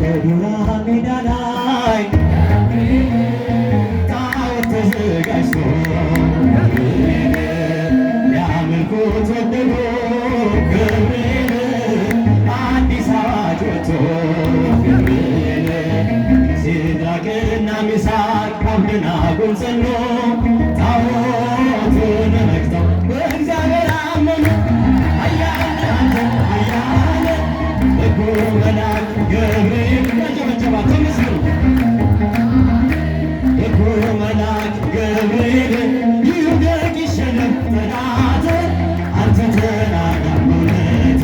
በዱራ ሜዳ ላይ ጣዖት ተዘጋጅቶ ሊያመልኩት ወደዱ ገብርኤል አዲስ አዋጅ ወጥቶ ገብርኤል ሲድራቅና ሚሳቅ አብደናጎን ጸኑ ጣዖቱን ረግጠው በእግዚአብሔር አመኑ። ኃያል አንተ ኃያል በጎ መልአክ ገብርኤል ያጨበጨባ ተመስገኑ። በጎ መልአክ ገብርኤል ይውደቅ ይሸነፍ ጠላት አንተ ተራዳም በእውነት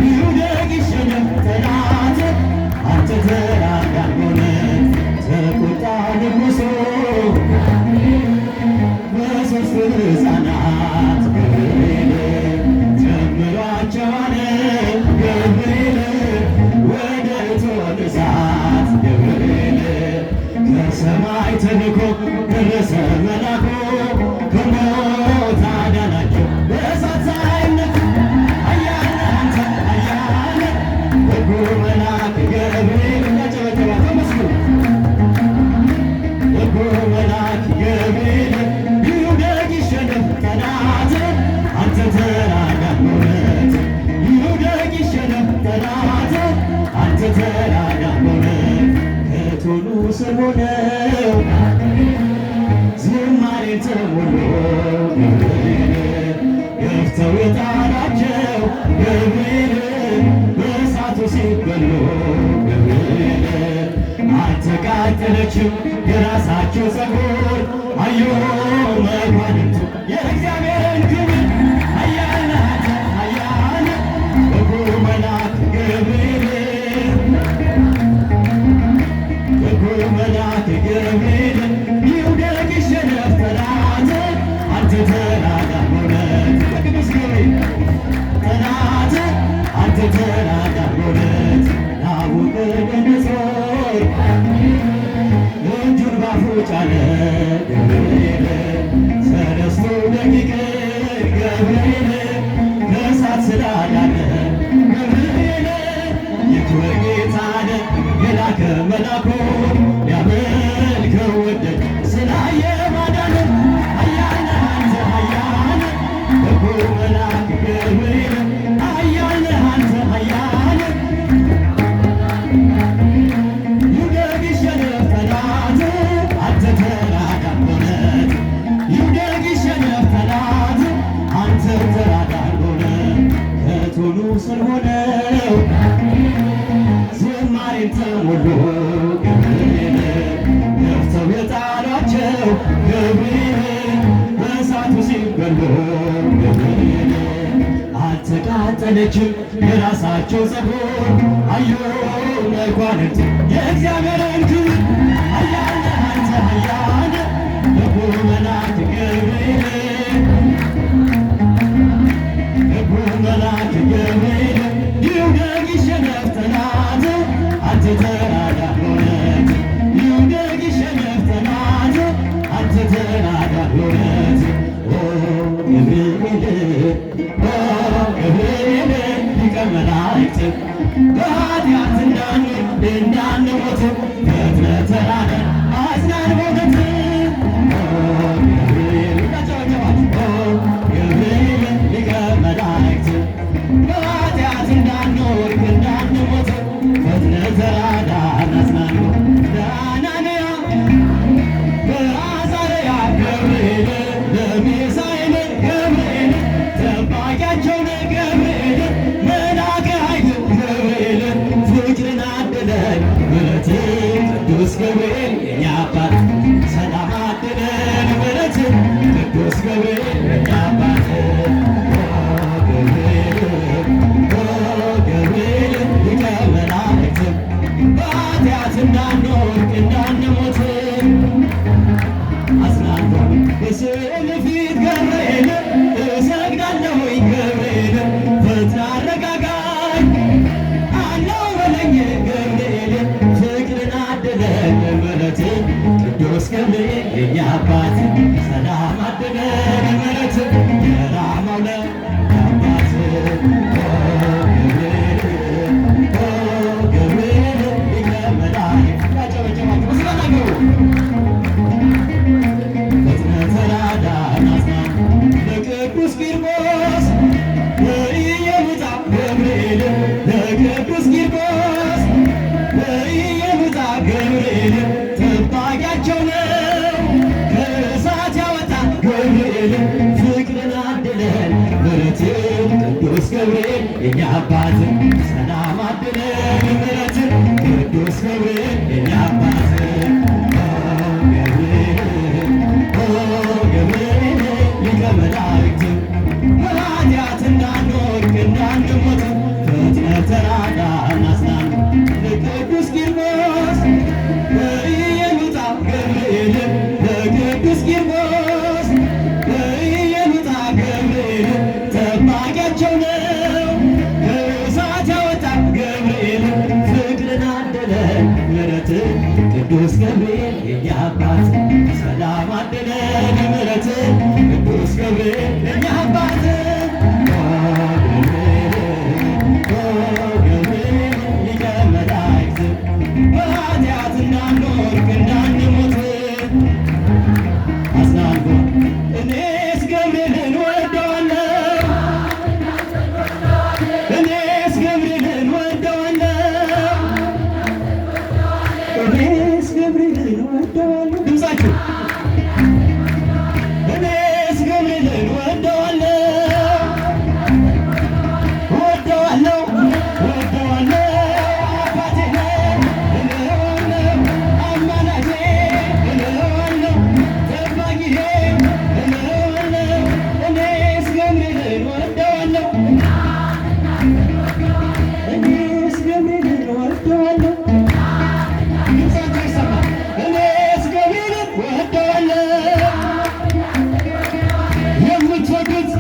ይውደቅ ይሸነፍ ጠላት አንተ ተራዳም በእውነት ተቆጣ ንጉሡ በሦስቱ ሕፃናት ገብርኤል ጀምሯቸዋል ገብርኤል ወደ እቶነ እሳት ገብርኤል ከሰማይ ተልኮ ደረሰ መልአኩ ከሞት አዳናቸው በእሳት ሳይነኩ። ኃያል አንተ ኃያል በጎ መልአክ ገብርኤል ያጨበጨባ ተመስገኑ። በጎ መልአክ ገብርኤል ይውደቅ ይሸነፍ ጠላት አንተ ተራዳም በእውነት ይውደቅ ይሸነፍ ጠላት አንተ ተራዳም በእውነት ከእቶኑ ስር ሆነው ዝማሬን ተሞሉ ገብርኤል ገፍተው የጣሏቸው ገብርኤል በእሳቱ ሲበሉ ገብርኤል አልተቃጠለችም የራሳቸው ፀጉር አዩ መኳንንቱ የእግዚአብሔርን ክብር። ኃያል አንተ ኃያል በጎ መልአክ ገብርኤል በጎ መልአክ ገብርኤል ይውደቅ ይሸነፍ ጠላት አንተ ተራዳም በእውነት በቅዱስ ገብርኤል ጠላት አንተ ተራዳም በእውነት ናቡከደነፆር እጁን ባፉ ጫነ ገብርኤል ሰለስቱ ደቂቅ ገብርኤል ከእሳት ስላዳነ ገብርኤል ይክበር ጌታን የላከ መልአኩ ሊያመልከው ወደደ ስላየ ማዳኑን። ኃያል አንተ ኃያል በጎ መልአክ ገብርኤል ኃያል አንተ ኃያል ይውደቅ ይሸነፍ ጠላት አንተ ተራዳም በእውነት ይውደቅ ይሸነፍ ጠላት አንተ ተራዳም በእውነት ከእቶኑ ስር ሆነው ዝማሬን ተሞሉ ገብርኤል ገፍተው የጣሏቸው ገብርኤል በእሳቱ ሲበሉ ገብርኤል አልተቃጠለችም የራሳቸው ፀጉር አዩ መኳንንቱ የእግዚአብሔርን ክብር። ኃያል አንተ ኃያል በጎ መልአክ ገብርኤል በጎ መልአክ ገብርኤል ይውደቅ ይሸነፍ ጠላት አንተ ተራዳም በእውነት ይውደቅ ይሸነፍ ጠላት አንተ ተራዳም በእውነት ገብርኤል ሊቀ መላእክት በኃጢአት እንዳንሞት ፈጥነህ ተራዳን አጽናን በእውነት ገብርኤል ሊቀ መላእክት በኃጢአት እንዳንወድቅ እንዳንሞት ፈጥነህ ተራዳን አጽናን ዳናንያ በአዛርያ ገብርኤል ለሚሳኤል ገብርኤል ጠባቂያቸውን ገብርኤል መልአከ ኃይል ገብርኤል ፍቅርን አደለን ምሕረት ቅዱስ ገብርኤል የኛ አባት ሰላም አደለን ምሕረት ቅዱስ ገብርኤል የኛ አባት ገብርኤል ሊቀ መላእክት በኃጢአት እንዳንወድቅ እንዳንሞት አጽናንቶ በስዕል ፊት ገብርኤል እሰግዳለሁ ገብርኤል ፈጥነህ አረጋጋኝ አለው በለኝ ገብርኤል ፍቅርን አደለን ምሕረት ቅዱስ ገብርኤል የኛ አባት ሰላም አደለን ምሕረት የራማው ለአባት ገብርኤል ገብርኤል የኛ አባት ሰላም አድለን ምሕረት ቅዱስ ገብርኤል የኛ አባት ገብርኤል ሊቀ መላእክት በኃጢአት እንዳንወድቅ እንዳንሞት ፈጥነህ ተራዳን አጽናን ለቅዱስ ቂርቆስ በኢየሉጣ ገብርኤል ለቅዱስ ቂርቆስ በኢየሉጣ ገብርኤል ጠባቂያቸው ነው ከእሳት ያወጣ ገብርኤል ፍቅርን አደለን ምሕረት ቅዱስ ገብርኤል የኛ አባት ሰላም አደለን ምሕረት ቅዱስ ገብርኤል የኛ አባት ገብርኤል ሊቀ መላእክት በኃጢአት እንዳንወድቅ እንዳንሞት አጽናንቶ እኔስ ገብርኤልን ወደዋለሁ እኔስ ገብርኤልን ወደዋለሁ እኔስ ገብርኤልን ወደዋለሁ ድምፃችሁ እኔስ ገብርኤልን ወደዋለሁ ወደዋለሁ ወደዋለሁ አባቴ እለዋለሁ አማላጄ እለዋለሁ ጠባቂዬ እለዋለሁ እኔስ ገብርኤልን ወደዋለሁ እኔስ ገብርኤልን ወደዋለሁ ድምፃችሁ ይሰማል እኔስ ገብርኤልን ወደዋለሁ የምትወዱት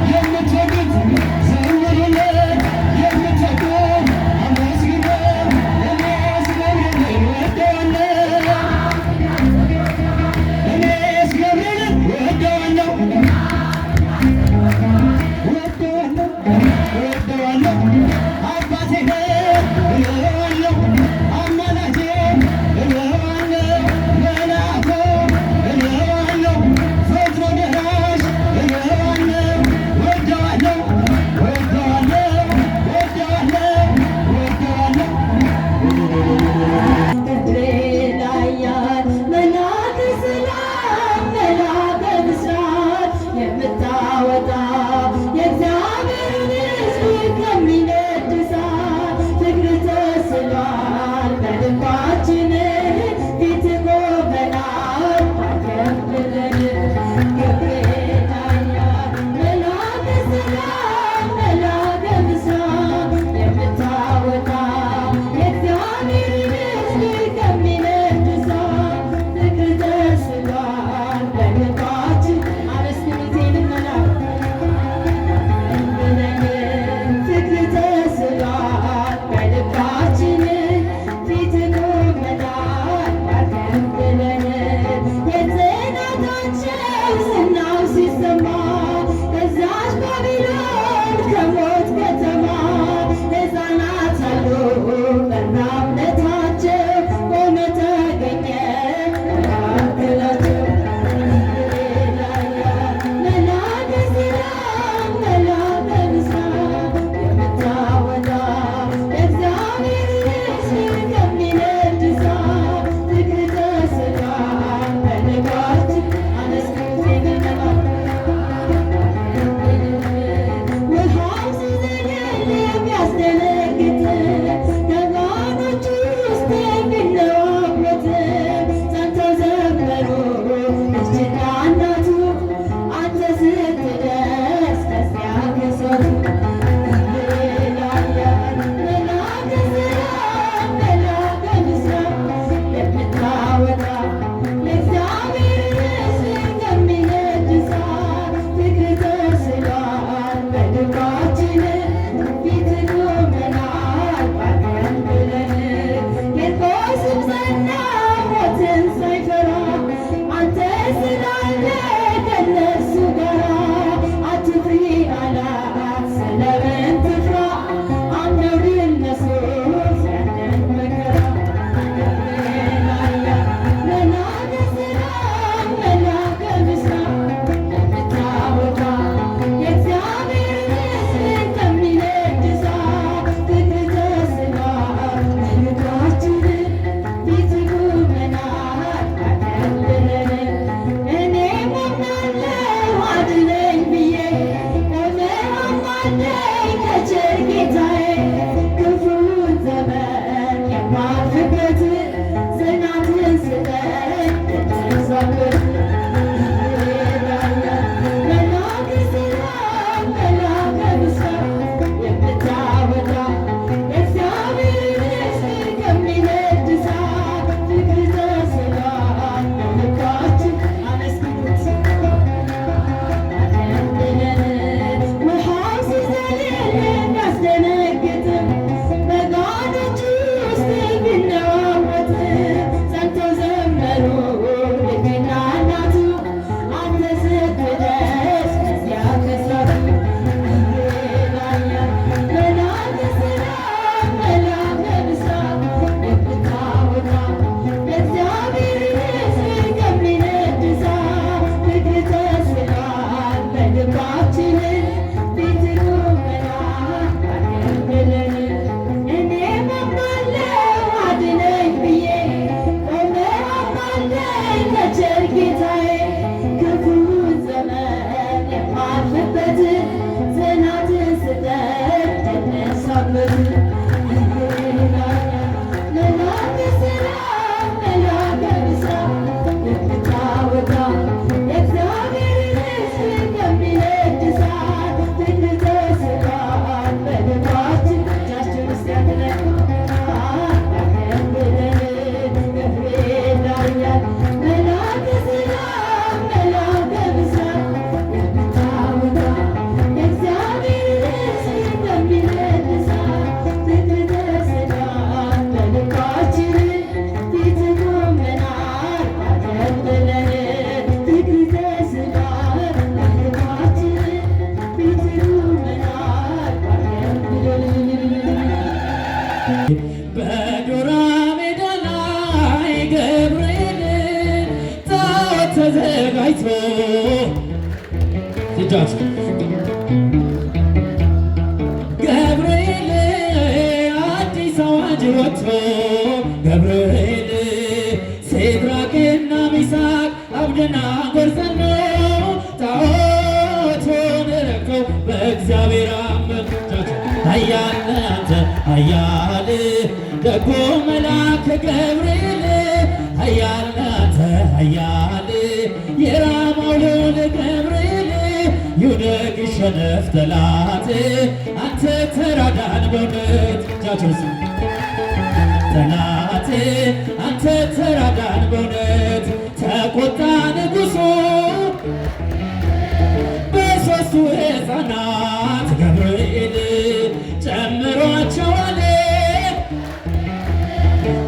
የምትወዱት ዘምሩለት የምትወዱት አመስግኑት እኔስ ገብርኤልን ወደዋለሁ እኔስ ገብርኤልን ወደዋለሁ ወደዋለሁ ወደዋለሁ አባቴ እለዋለሁ አማላጄ እለዋለሁ መልአኩ እለዋለሁ ፈጥኖ ደራሽ እለዋለሁ ወደዋለሁ ወደዋለሁ ወደዋለሁ ወደዋለሁ ገብርኤል ኃያል መልአከ ሰላም መልአከ ብስራት የምታወጣ የእግዚአብሔርን ሕዝብ ነችር ጌታዬ ክፉን ዘመን የማልፍበት ጽናትን ስጠኝ እንድንሳበት በዶራ ሜዳ ላይ ገብርኤል ጣዖት ተዘጋጅቶ ገብርኤል አዲስ አዋጅ ወጥቶ ገብርኤል ሲድራቅና ሚሳቅ አብደናጎ ዘነው ጣዖቱን ረግጠው በእግዚአብሔር አመኑ። ኃያል አንተ ኃያል ደጉ መልአክ ገብርኤል ኃያል አንተ ኃያል የራማው ልዑል ገብርኤል ይውደቅ ይሸነፍ ጠላት አንተ ተራዳን በእውነት ጃቶስ ጠላት አንተ ተራዳን በእውነት ተቆጣ ንጉሡ በሦስቱ ሕፃናት ገብርኤል ጨምሯቸዋል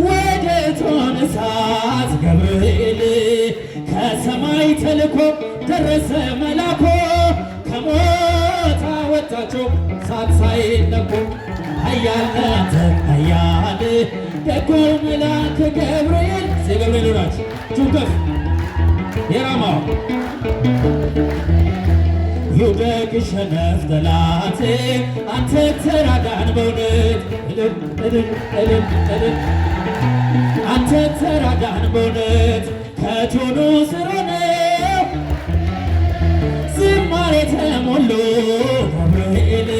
ወደ እቶነ እሳት ገብርኤል ከሰማይ ተልኮ ደረሰ መላኮ ከሞት አወጣቸው እሳት ሳይነኩ ኃያል አንተ ኃያል ደጉ መልአክ ገብርኤል ገብርኤል ናት ቱከፍ የራማው ይውደቅ ይሸነፍ ጠላት አንተ ተራዳን በእውነት አንተ ተራዳን በእውነት ከእቶኑ ስር ሆነው ዝማሬ ተሞሉ ገብርኤል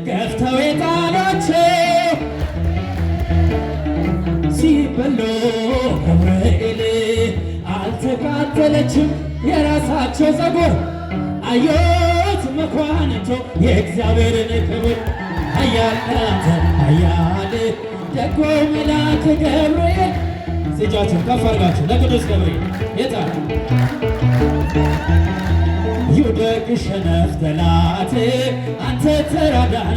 ገፍተው የጣሏቸው ሲበሉ ገብርኤል አልተቃጠለችም የራሳቸው ፀጉር አዩት መኳንንቱ የእግዚአብሔርን ክብር ኃያል አንተ ኃያል ደጉ መልአክ ገብርኤል እጃችሁን ከፍ አድርጋችሁ ለቅዱስ ገብርኤል የጣል ይውደቅ ይሸነፍ ጠላት አንተ ተራዳን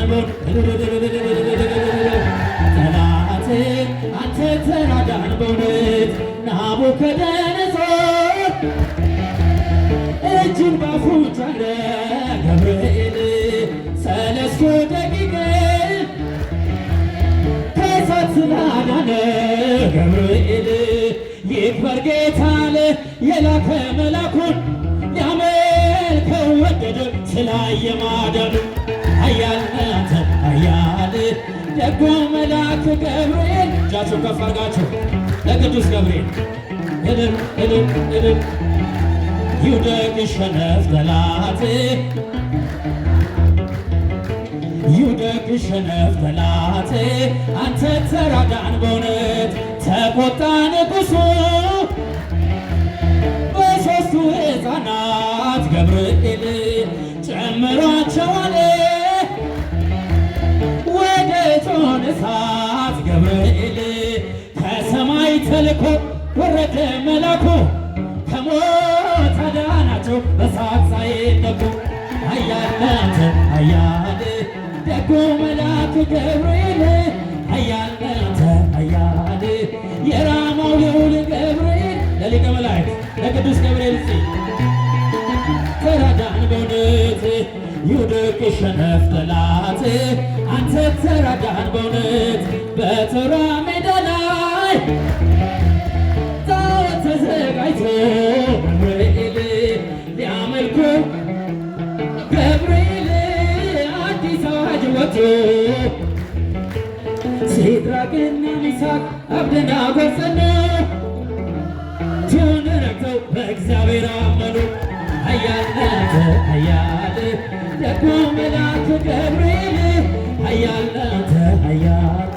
ጠላት አንተ ተራዳን በእውነት ናቡከደነፆር እጅን ባፉ ጫነ ገብርኤል ሰለስቱ ደቂቅ ከእሳት ስላዳነ ገብርኤል ይክበር ጌታ አለ የላከ መላኩን ሊያመልከው ወደደ ስላየ ማዳኑ ኃያል አንተ ኃያል ደጉ መልአክ ገብርኤል እጃችሁን ከፍ አድርጋችሁ ለቅዱስ ገብርኤል እልል እልል እልል ይውደቅ ይሸነፍ ጠላት ይውደቅ ይሸነፍ ጠላት አንተ ተራዳን በእውነት ተቆጣ ንጉሡ በሦስቱ ሕፃናት ገብርኤል ጨምሯቸዋል ወደ እቶነ እሳት ገብርኤል ከሰማይ ተልኮ ወረደ መላኩ ከሞት አዳናቸው በእሳት ሳይነኩ ኃያል አንተ ኃያል ደጉ መልአክ ገብርኤል ኃያል አንተ ኃያል የራማው ልዑል ገብርኤል ለሊቀ መላእክት ለቅዱስ ገብርኤል ተራዳን በእውነት ይውደቅ ይሸነፍ ጠላት አንተ ተራዳን በእውነት በቶራ ሜዳ ላይ ጣዖት ተዘጋጅቶ ገብርኤል ሊያመልኩ ገብርኤል አዲስ አዋጅ ወጥቶ ሲድራቅና ሚሳቅ አብደናጎ ጸኑ ቱን ረግተው በእግዚአብሔር አመኑ ኃያል አንተ ኃያል ደጉ መልአክ ገብርኤል ኃያል አንተ ኃያል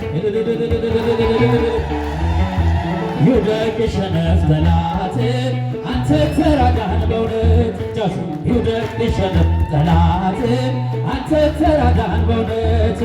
ይውደቅ ይሸነፍ ጠላት አንተ ተራዳን በእውነት ይውደቅ ይሸነፍ ጠላት አንተ ተራዳን በእውነት